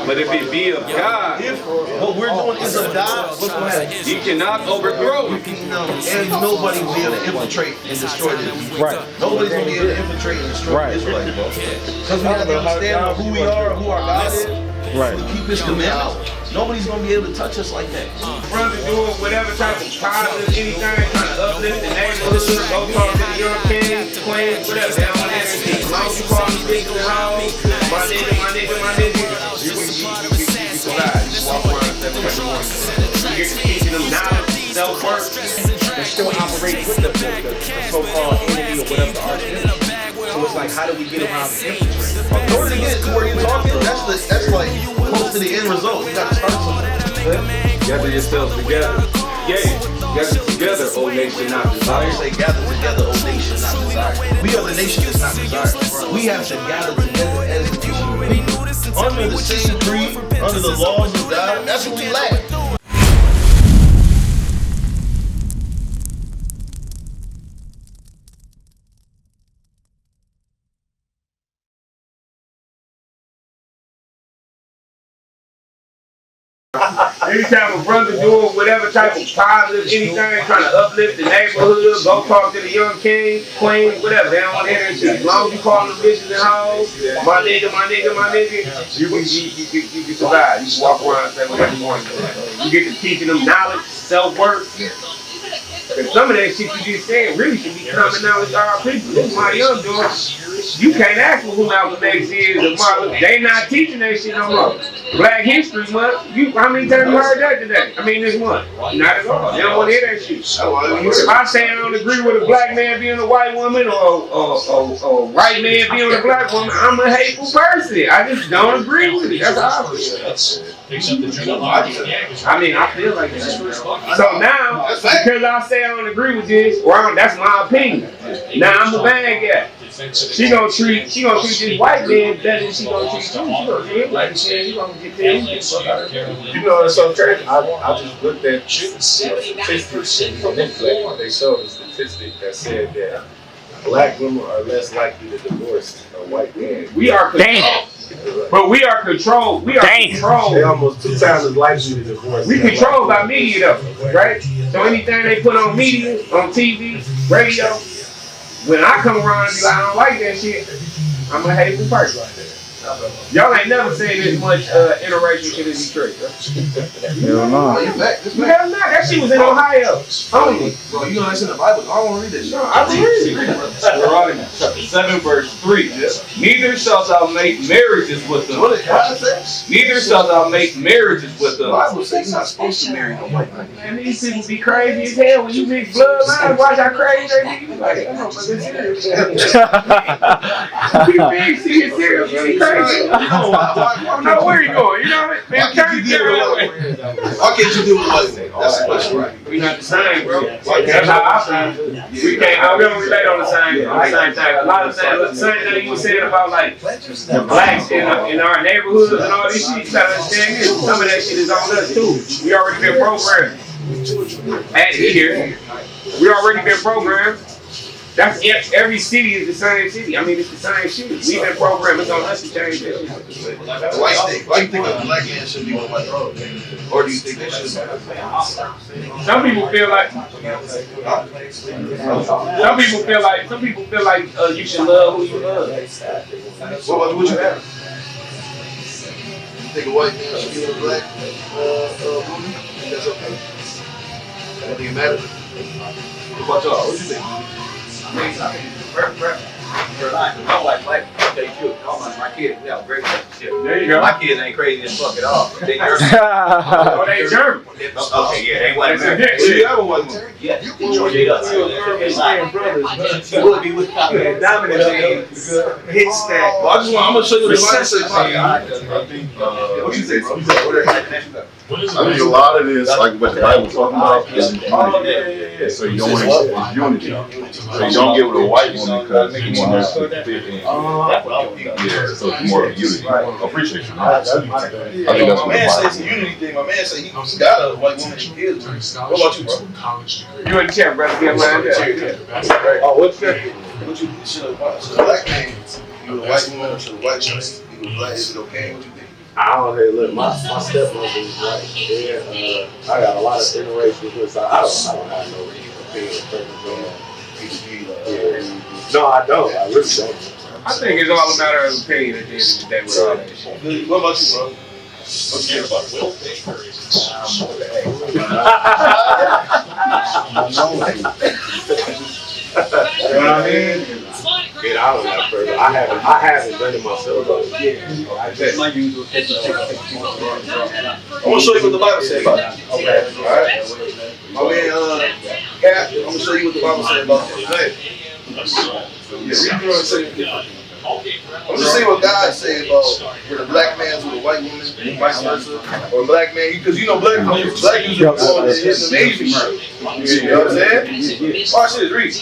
But if it be of God, if what we're doing is of God, what's going to happen? He cannot overthrow it. And nobody will be able to infiltrate and destroy this. Right. Nobody's going to be able to infiltrate and destroy the Israelites, bro. Because we have to understand who we are, who our God is. Right. We keep His commandments. Nobody's going to be able to touch us like that. Brother doing whatever type of positive, anything, trying to uplift the neighborhood, go talk to the young kings, queens, whatever they want to see. As long as you call them big and hoes, my nigga, you survive. You walk around 7 in the morning. You get to teaching them knowledge, self-worth, and still operate with the so-called enemy or whatever the argument is. So it's like, how do we get around the infiltrate? In order to get to where you're talking, that's like close to the end result. You got to start something. Gather yourselves together. Yeah, gather together, O nation, not desire. Say gather together, O nation, not desire. We are the nation that's not desired. We have to gather together as a nation. Under the same creed, under the laws of God, that's what we lack. Anytime a brother doing whatever type of positive, anything, trying to uplift the neighborhood, go talk to the young king, queen, whatever, they don't want to hear that shit. As long as you call them bitches and hoes, my nigga, you can survive. You can walk around and say whatever you want to. You get to teaching them knowledge, self-worth. And some of that shit you just said really should be coming out with our people. This is my young doing. You can't ask for who Malcolm X is or Martin. They not teaching that shit no more. Black History Month. How many times you heard that today? I mean this month. Not at all. They don't want to hear that shit. If I say I don't agree with a black man being a white woman or a white man being a black woman, I'm a hateful person. I just don't agree with it. That's how I feel. I mean, I feel like that. So now, because I say I don't agree with this, or that's my opinion. Now I'm the bad guy. She gonna treat this white man better than she gonna treat you. She gonna treat him like shit. She gonna get there. You know, it's so crazy. I just looked at statistics on Infiltrated. They showed a statistic that said that black women are less likely to divorce a white man. We are controlled. But we are controlled. We are controlled. They almost 2 times as likely to divorce. We controlled by media though, right? So anything they put on media, on TV, radio, when I come around and be like, I don't like that shit, I'm a hateful person. Y'all ain't never seen this much interracial shit in Detroit, bro. Hell no. Hell no, that shit was in Ohio. Only. Bro, you know that's in the Bible. I don't want to read that shit. No, I can read it. Deuteronomy chapter 7, verse 3. Neither shalt thou make marriages with them. What did God say? Neither shalt thou make marriages with them. The Bible says you're not supposed to marry no white man. Man, these people be crazy as hell when you mix bloodlines. Watch how crazy they be. You like, I don't fucking serious. You big serious, you be crazy. No, where you going? You know what I mean? Why can't you deal with white man? That's the question, right? We not the same, bro. That's how I feel. We don't relate on the same thing. A lot of things, the same thing you were saying about like the blacks in our neighborhoods and all this shit. You gotta understand this. Some of that shit is on us too. We already been programmed. At here, we already been programmed. That's every city is the same city. I mean, it's the same shit. We've been programmed. It's on us to change this. Why you think a black man should be with white man? Or do you think they should? Some people feel like you should love who you love. What would you have? You think a white man should be with a black woman? That's okay. I think it matters. What about y'all? What you think? I mean, I like black people. Tell you the truth. My kids, we have a great relationship. There you go. My kids ain't crazy as fuck at all. They German. Oh, they German. Okay, yeah, they white American. Do you have a white woman? Yeah, you can join it up. You would be with dominant hit stack. Well, I'm gonna show you the mindset. What you think, bro? I think a lot of this, like what the Bible talking about, is unity. So you don't want to it's unity. So you don't get with a white woman because you want her to fit in. Yeah, so it's more of unity. Appreciation. I think that's what my man says it's a unity thing. My man said he got a white woman and kids. What about you, bro? You in the chat, brother? Get lined up. Oh, what's that? What you should a black man be with a white woman or should a white woman be with a black? Is it okay? What you think? I I don't know. Look, my stepmother is white. Yeah, I got a lot of interracial kids. I don't have no opinion. No, I don't. I really don't. I think it's all a matter of opinion at the end of the day with all that shit. What about you, bro? What you think about You know what I mean? I don't know, further. I haven't done it myself. I'm gonna show you what the Bible says about it. Okay. Alright? My man, Cap, I'm gonna show you what the Bible says about that. I'm just saying what God said about when a black man's with a white woman, and vice versa, or a black man, because you know black dudes are born in Asian shit. You know what I'm saying? Watch this, read.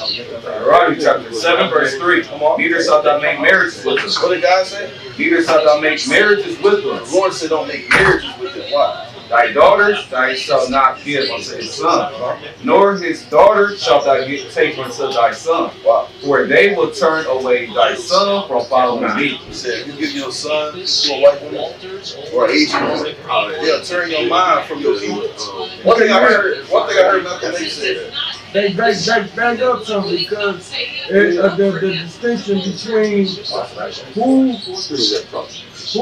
Deuteronomy chapter 7, verse 3. Neither shalt thou make marriages with them. What did God say? Neither shalt thou make marriages with them. The Lord said don't make marriages with them. Why? Thy daughters thou shalt not give unto his son, nor his daughter shalt thou take unto thy son. Why? For they will turn away thy son from following me. He said, if you give your son to a white woman or an Asian woman, they'll turn your mind from your people. One thing I heard Malcolm X say. They back up some because the distinction between who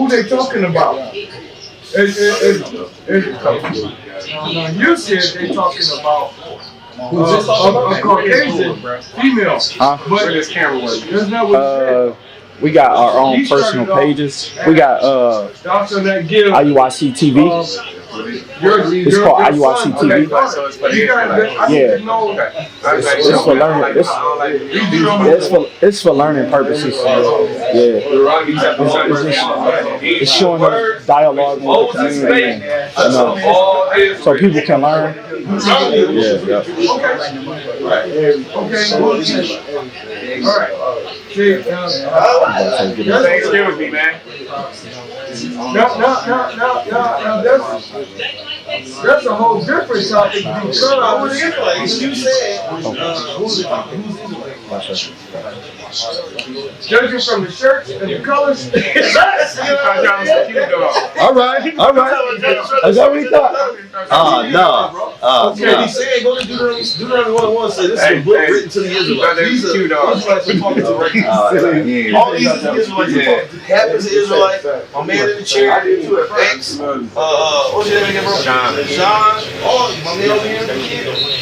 they talking about. You said they talking about a Caucasian female, but this camera work. that's not what you said. We got our own personal pages. We got IUIC TV. It's called IUIC TV. Yeah. It's for learning purposes. Yeah. It's showing us dialogue with the community, so people can learn. Yeah. Stay with me, man. No, that's a whole different topic because You said, judging from the shirts and the colors. All right. Is that what he thought? no. Okay, he said, go to Deuteronomy 1:1 said this is a book written to the Israelites. These are Israelites we're talking to right now. All these are the Israelites we're talking to. Cap is an Israelite. My man in the chair, X. What's your name again, bro? John. All my man over here.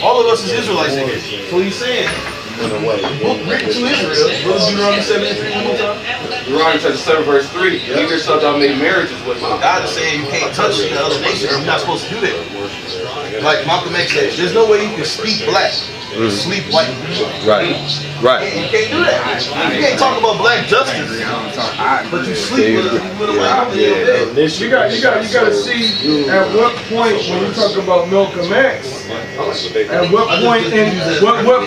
All of us is Israelites in here. So he's saying, book written to Israel. What is Deuteronomy 7:3 one more time? Deuteronomy chapter 7, verse 3. Neither shalt thou make marriages with them. God is saying you can't touch the other nation. You're not supposed to do that. Like Malcolm X said, there's no way you can speak black and sleep white. Right. You can't do that. You can't talk about black justice, but you sleep with a white woman. You got to see at what point when you talk about Malcolm X, at what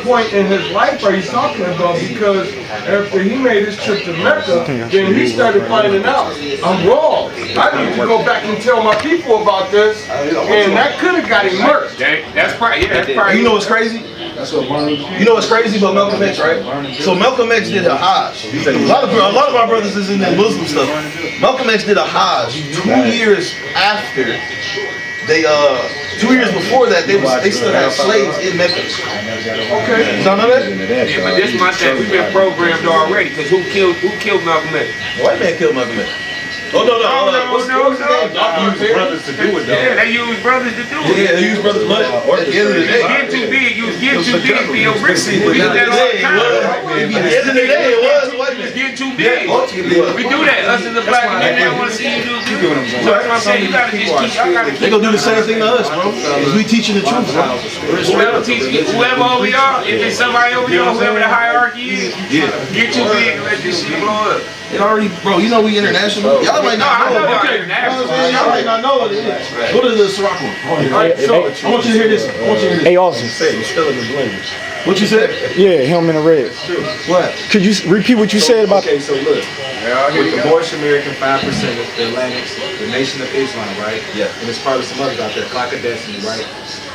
point in his life are you talking about? Because after he made his trip to Mecca, then he started finding out I'm wrong. I need to go back and tell my people about this, and that could have got him murked. That's probably. You know what's crazy? You know what's crazy about Malcolm X, right? So Malcolm X did a Hajj. A lot of our brothers is in that Muslim stuff. Malcolm X did a Hajj 2 years after they 2 years before that they still had slaves in Mecca. Okay, y'all know that? Yeah, but this my thing. We've been programmed already. Cause who killed Malcolm X? White man killed Malcolm X. Oh no! What's his name? Brothers to do it though. Yeah, they use brothers to do it. Yeah, they use brothers, but at the end of the day, get too big. You get too big for your wrist. We do that all the time. At the end of the day, it was get too big. We do that. Us as a black man, they don't want to see you do it. So that's what I'm saying. You gotta just teach. They gonna do the same thing to us, bro. Cause we teaching the truth, bro. Whoever over y'all, if it's somebody over y'all, whoever the hierarchy is, get too big and let this shit blow up. It already, bro. You know we international. Y'all might not know. Y'all might not know what it is. Go to the Ciroc one. Alright, so I want you to hear this. Hey, Austin. What you said? Yeah, him in the red. What? Could you repeat what you said about? Okay, so look. With the Moorish American 5%, the Atlantics, the Nation of Islam, right? Yeah. And there's probably some others out there, Clock of Destiny, right?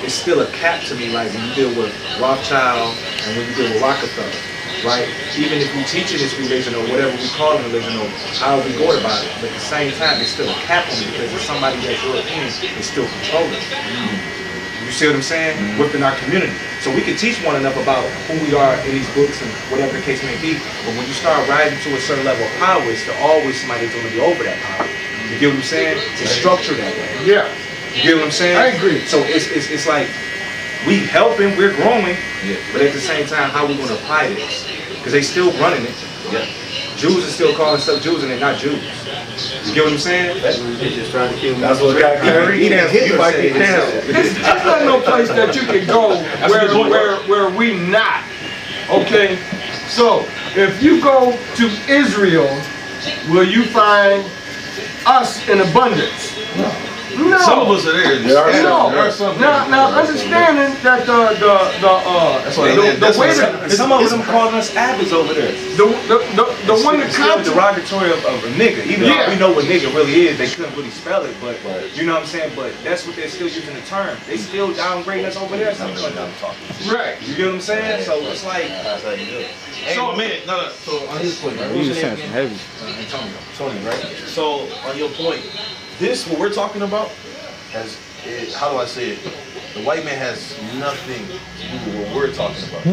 It's still a cap to me, like when you deal with Rothschild and when you deal with Rockefeller. right? Even if we teaching this religion or whatever we call it religion or how we go about it, but at the same time, it's still a cap on it because it's somebody that your opinion is still controlling. You see what I'm saying? Within our community. So we can teach one another about who we are in these books and whatever the case may be. But when you start rising to a certain level of power, it's always somebody that's going to be over that power. You get what I'm saying? It's structured that way. Yeah. You get what I'm saying? I agree. So it's like we helping, we're growing, but at the same time, how we going to apply this? Because they still running it. Yeah. Jews are still calling stuff Jews and they're not Jews. You get what I'm saying? They're just trying to kill me. That's what got carried. You might get down. There's not no place that you can go where we not. Okay? So, if you go to Israel, will you find us in abundance? No. Some of us are there. No. Now understanding that the way that some of them calling us abbots over there. the one that comes derogatory of a nigga. Even though we know what nigga really is, they couldn't really spell it, but you know what I'm saying? But that's what they're still using the term. They still downgrading us over there. right. You get what I'm saying? So it's like Hey, my man, no. So on his point, right? You just saying some heavy. Tony, right? So on your point, this what we're talking about how do I say it? The white man has nothing to do with what we're talking about.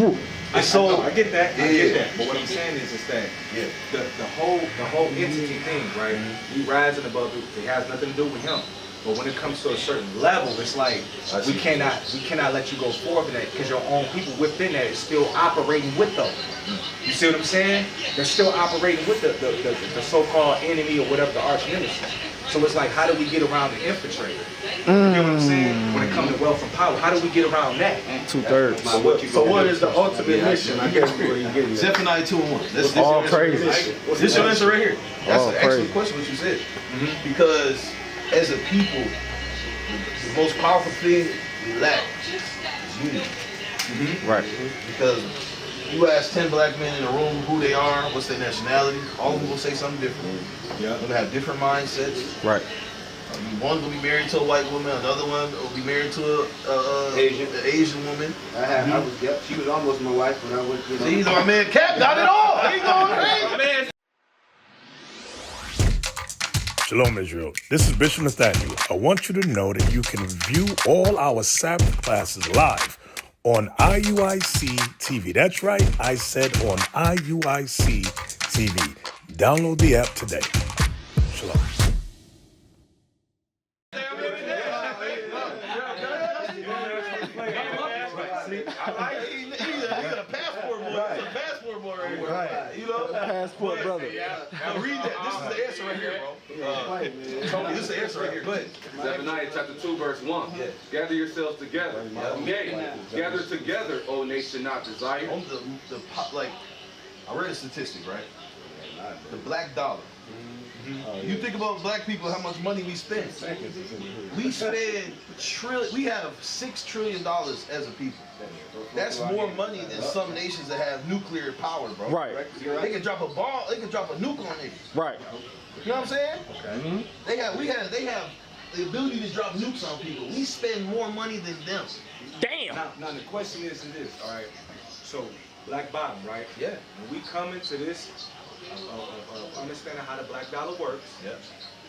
I get that. I get that. But what I'm saying is that the whole entity thing, right? You rising above it has nothing to do with him. But when it comes to a certain level, it's like we cannot let you go forward in that because your own people within that is still operating with them. You see what I'm saying? They're still operating with the so-called enemy or whatever, the arch nemesis. So it's like, how do we get around the infiltrator? You know what I'm saying? When it comes to wealth and power, how do we get around that? 2/3. So what is the ultimate mission? I guess where you getting at. Zephaniah 2:1. This All your praises. answer. This is your answer right here. That's All an excellent praises. question what you said. Because as a people, the most powerful thing we lack is unity. Right. Because you ask 10 black men in a room who they are, what's their nationality, all of them will say something different. They're gonna have different mindsets. Right. One will be married to a white woman, another one will be married to an Asian woman. She was almost my wife, but I went to See, my man Cap got it all. He going crazy. Shalom, Israel. This is Bishop Nathaniel. I want you to know that you can view all our Sabbath classes live on IUIC TV. That's right, I said on IUIC TV. Download the app today. Shalom. Passport brother. Now read that. This is the answer right here, bro. Tony, this is the answer right here. Go ahead. Zephaniah chapter 2, verse 1. Gather yourselves together. Yea, gather together, O nation not desire. On like, I read a statistic, right? The black dollar. You think about black people, how much money we spend. We spend we have $6 trillion as a people. That's more money than some nations that have nuclear power, bro. Right. They can drop a bomb, they can drop a nuke on niggas. Right. You know what I'm saying? Okay. They have the ability to drop nukes on people. We spend more money than them. Damn. Now the question is this, all right? So black bottom, right? Yeah. When we come into this understanding how the black dollar works,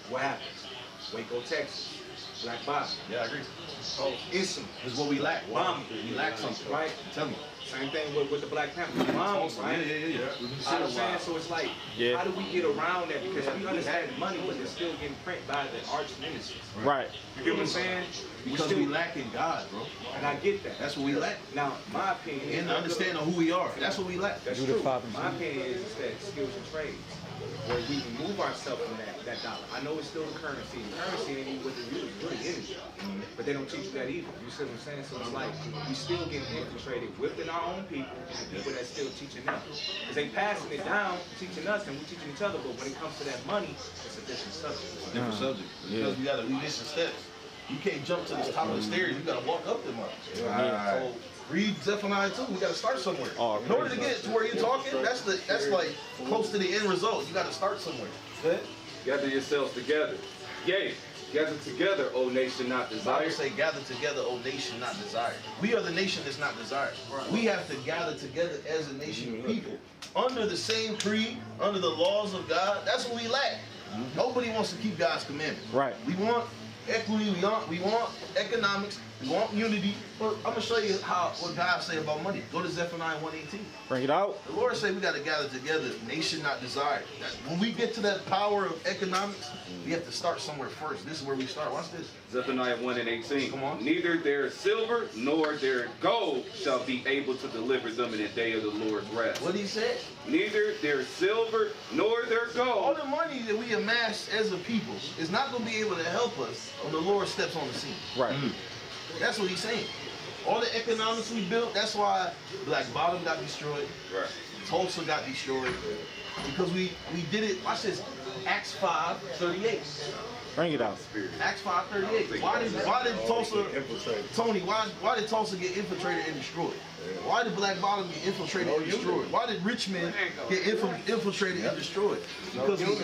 what happens? Waco, Texas, black bottom. Yeah, I agree. So instantly. This is what we lack. Bomb. We lack something. Right? Tell me. Same thing with the Black Panthers. Bombs, right? Yeah. You know what I'm saying? So it's like, how do we get around that? Because we understand money, but it's still getting printed by the arch nemesis. Right. You get what I'm saying? Because we lack in God, bro. And I get that. That's what we lack. Now, my opinion is... And the understanding of who we are. That's what we lack. That's true. My opinion is that skills and trades, where we remove ourselves from that dollar. I know it's still the currency. The currency ain't even what it really is. But they don't teach you that either. You see what I'm saying? So it's like, we still getting infiltrated within our own people and people that's still teaching them. Because they passing it down, teaching us, and we teaching each other. But when it comes to that money, it's a different subject. Different subject. Because we missing steps. You can't jump to the top of the stairs. You gotta walk up them up. So read Zephaniah 2. We gotta start somewhere. In order to get to where you're talking, that's like close to the end result. You gotta start somewhere. Gather yourselves together. Yea, Gather together, O nation not The Bible desired. say, gather together, O nation not desired. We are the nation that's not desired. We have to gather together as a nation of people. Under the same creed, under the laws of God, that's what we lack. Nobody wants to keep God's commandments. Right. We want equity, we want economics, we want unity. But I'm gonna show you what God say about money. Go to Zephaniah 1:18. Bring it out. The Lord say we got to gather together, nation not desired. When we get to that power of economics, we have to start somewhere first. This is where we start. Watch this. Zephaniah 1:18. Come on. Neither their silver nor their gold shall be able to deliver them in the day of the Lord's wrath. What did he say? Neither their silver nor their All gold. the money that we amass as a people is not going to be able to help us when the Lord steps on the scene. Right. That's what he's saying. All the economics we built, that's why Black Bottom got destroyed. Right. Tulsa got destroyed. Because we did it, watch this, Acts 5:38. Bring it out. Acts 5:38. Why did Tulsa, Tony, why did Tulsa get infiltrated and destroyed? Why did Black Bottom get infiltrated and destroyed? Why did Richmond get infiltrated and destroyed? Because we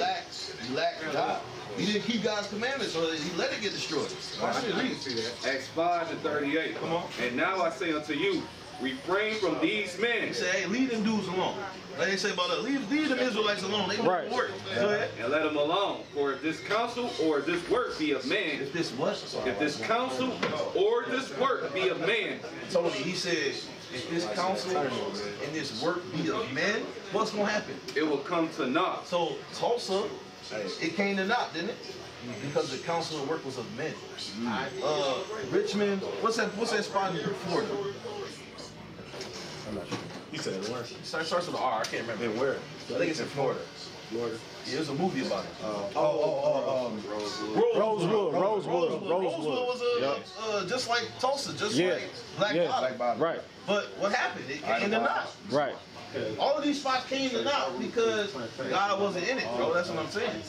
lacked God. He didn't keep God's commandments, so he let it get destroyed. Watch this, read. Acts 5:38. Come on. And now I say unto you, refrain from these men. He said, hey, leave them dudes alone. Like they say about us, leave them Israelites alone. They Right. don't work. Go ahead. And let them alone. For if this counsel or this work be of man, If this what? if this counsel or this work be of man, Tony, he said, if this counsel and this work be of men, what's going to happen? it will come to naught. So Tulsa, it came to naught, didn't it? Because the counsel and work was of men. Richmond, what's that spot in Florida? He said where? It starts with an R, I can't remember. And where? I think it's in Florida. Florida. Yeah, there's a movie about it. Rosewood. Rosewood was just like Tulsa, just like Black Bottom. Right. But what happened? It came to naught. Right. All of these spots came to naught because God wasn't in it, bro. That's what I'm saying.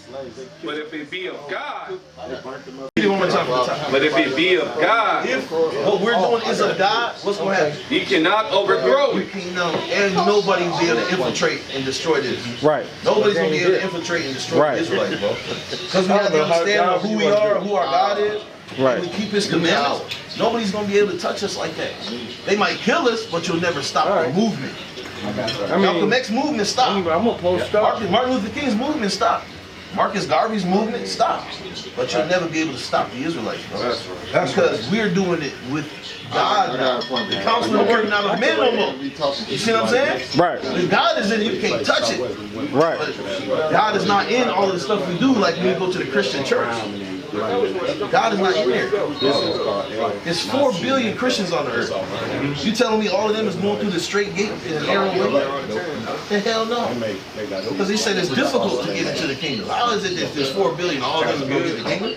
But if it be of God, Read it one more time from the top. but if it be of God, If what we're doing is of God, what's going to happen? he cannot overthrow We it. kingdom, and nobody will be able to infiltrate and destroy this. Right. Nobody's going to be able to infiltrate and destroy Right. the Israelites, bro. Because we have to understand who we are and who our God is. Right. We keep his commandments. Nobody's going to be able to touch us like that. They might kill us, but you'll never stop the movement. Malcolm X movement stopped. I'm gonna post up. Martin Luther King's movement stopped. Marcus Garvey's movement stopped. But you'll never be able to stop the Israelites, bro. That's because we're doing it with God now. The council is working out of men no more. You see what I'm saying? Right. If God is in it, you can't touch it. Right. But God is not in all of the stuff we do, like when we go to the Christian church. God is not in there. There's 4 billion Christians on the earth. You telling me all of them is going through the straight gate in a narrow way? The hell no. Because he said it's difficult to get into the kingdom. How is it that there's 4 billion, all of them is going to the kingdom?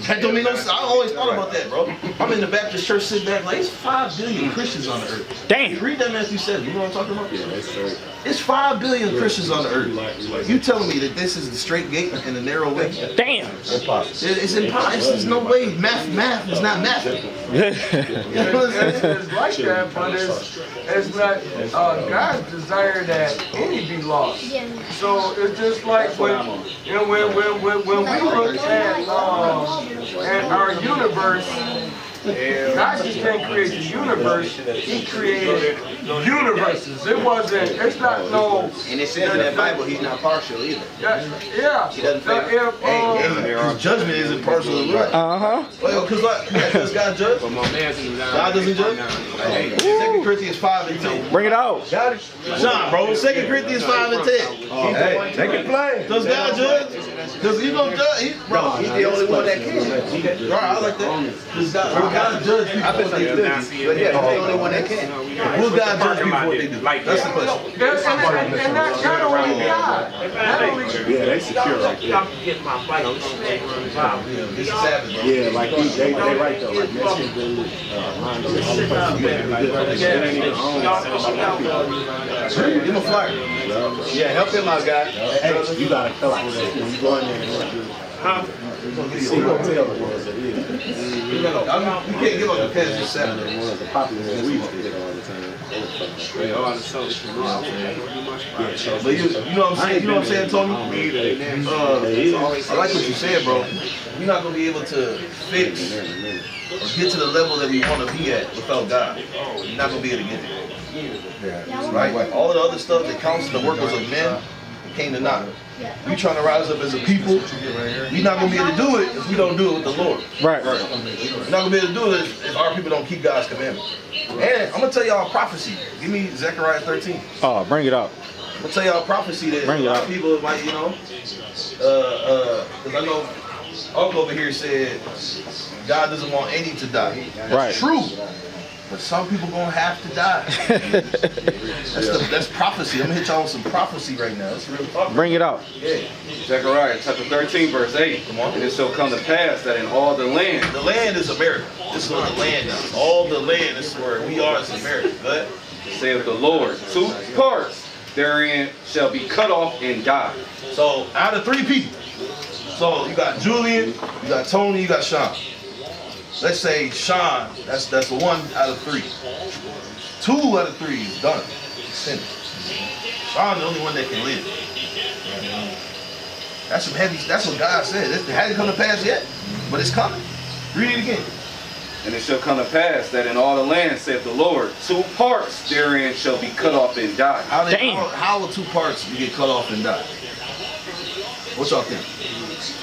That don't make no sense. I always thought about that, bro. I'm in the Baptist church sitting back like, it's 5 billion Christians on the earth. Damn. Read that Matthew 7. You know what I'm talking about? Yeah, it's 5 billion Christians on the earth. You telling me that this is the straight gate and the narrow way? Damn. It's impossible. There's no way. Math is not math. You know what I'm saying? It's like that, but it's not God's desire that any be lost. So it's just like when we look at our universe. God just can't create the universe, he created universes. It's not no... And it says in that Bible, he's not partial either. Yeah. He doesn't favor. His judgment isn't partial and right. Well, because does God judge? God doesn't judge? 2 Corinthians 5 and 10. Bring it out. John, bro, 2 Corinthians 5 and 10. Hey, they can play. Does God judge? Because he's going to judge. Bro, He's the only one that can. right, I like that. Does God judge people? I bet they do. But yeah, he's the only one that can. Will God judge people for what they do? That's the question. And not only God. Not only Yeah, they secure right there. This is Sabbath, bro. Yeah, like they right though. Like Mexican dude, it ain't even Give him a flyer. Yeah, help him out, guy. Hey, you gotta help with that. You go in there and help. He's gonna give you the ones that is. You can't give up the past just 7. One of the popular ones we used to hit all the time. But you know what I'm saying? You know what I'm saying, Tony? I like what you said, bro. We're not gonna be able to fix or get to the level that we want to be at without God. You're not gonna be able to get there. Right? All the other stuff that counts the workers of men came to naught. We trying to rise up as a people. We're not gonna be able to do it if we don't do it with the Lord. Right. We're not gonna be able to do it if our people don't keep God's commandments. And I'm gonna tell y'all a prophecy. Give me Zechariah 13. Oh, bring it up. I'm gonna tell y'all a prophecy that a lot of people might, you know, because I know Uncle over here said God doesn't want any to die. That's true. But some people gonna have to die. That's prophecy. I'm gonna hit y'all with some prophecy right now. That's real talk. Bring it out. Yeah. Zechariah chapter 13, verse 8. Come on. And it shall come to pass that in all the land. The land is America. This is what the land is. All the land is where we are as America. Go ahead. Saith the Lord, 2 parts therein shall be cut off and die. So out of 3 people. So you got Julian, you got Tony, you got Sean. Let's say Sean, that's 1 out of 3. 2 out of 3 is done. It's finished. Sean's the only one that can live. That's some heavy, that's what God said. It hasn't come to pass yet, but it's coming. Read it again. And it shall come to pass that in all the land, saith the Lord, 2 parts therein shall be cut off and die. How will 2 parts get cut off and die? What y'all think?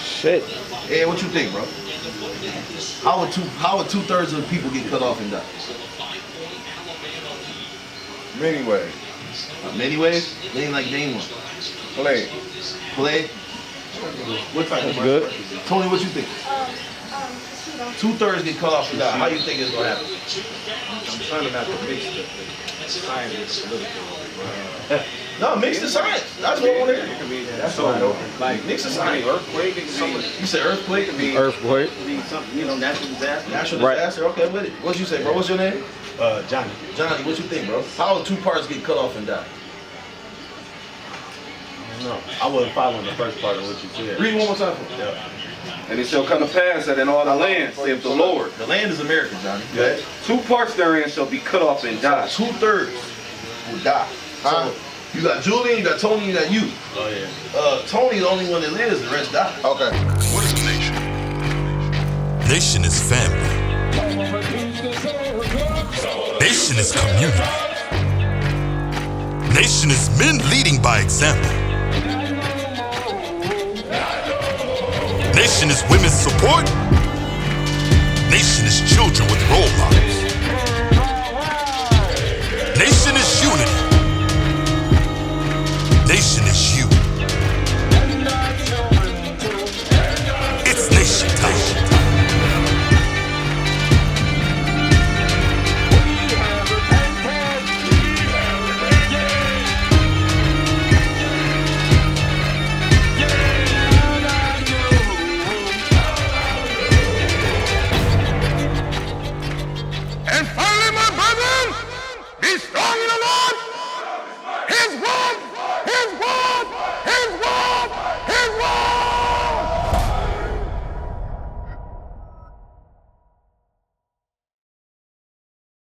Shit. Hey, what you think, bro? How would 2/3 of the people get cut off and die? Many ways. Many ways? Name one. Play. What type of good? Tony, what you think? 2/3 get cut off and die. How you think it's gonna happen? I'm trying not to mix the science with the political. No, mix the science. That's what I want to hear. That's what I know. Like Mix the science. earthquake. You said earthquake? Earthquake. Something, natural disaster. Natural Right. disaster? Okay, with it. What you say, bro? What's your name? Johnny. Johnny, what you think, bro? How will 2 parts get cut off and die? No, I wasn't following the first part of what you said. Read it one more time for me. And it shall come to pass that in all the land, saith the Lord, The land is America, Johnny. Go ahead. 2 parts therein shall be cut off and die. 2/3 will die. So you got Julian, you got Tony, you got you. Oh yeah. Tony the only one that lives, the rest die. Okay. What is a nation? Nation is family. Nation is community. Nation is men leading by example. Nation is women's support. Nation is children with role models.